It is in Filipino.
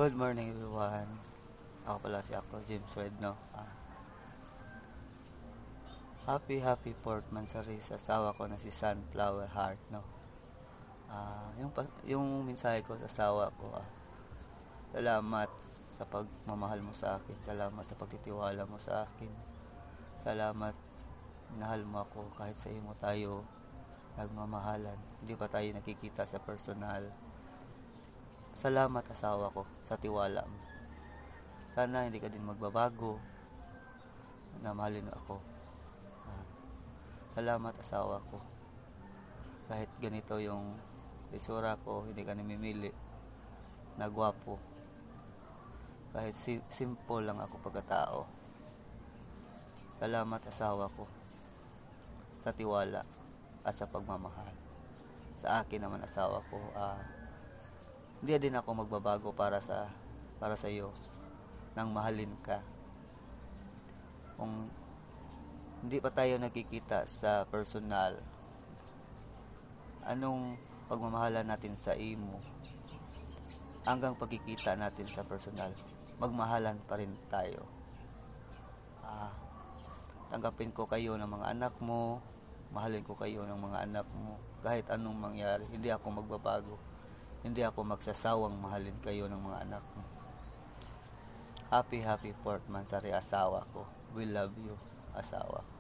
Good morning everyone. Ako pala si Actor James Red, no? Happy 4th Mansari sa asawa ko na si Sunflower Heart, no? Yung mensahe ko sa asawa ko, salamat sa pagmamahal mo sa akin. Salamat sa pagtitiwala mo sa akin. Salamat, minahal mo ako kahit sa iyo mo tayo nagmamahalan. Hindi pa tayo nakikita sa personal. Salamat asawa ko sa tiwala mo. Sana hindi ka din magbabago na mahalin mo ako. Salamat asawa ko. Kahit ganito yung isura ko, hindi ka namimili na gwapo. Kahit simple lang ako pagkatao. Salamat asawa ko sa tiwala at sa pagmamahal. Sa akin naman asawa ko, hindi din ako magbabago para sa iyo nang mahalin ka. Kung hindi pa tayo nakikita sa personal, anong pagmamahalan natin sa imo hanggang pagkikita natin sa personal, magmahalan pa rin tayo. Tanggapin ko kayo ng mga anak mo, mahalin ko kayo ng mga anak mo, kahit anong mangyari. Hindi ako magbabago, hindi ako magsasawang mahalin kayo ng mga anak mo. Happy 4th Mansari asawa ko. We love you asawa ko.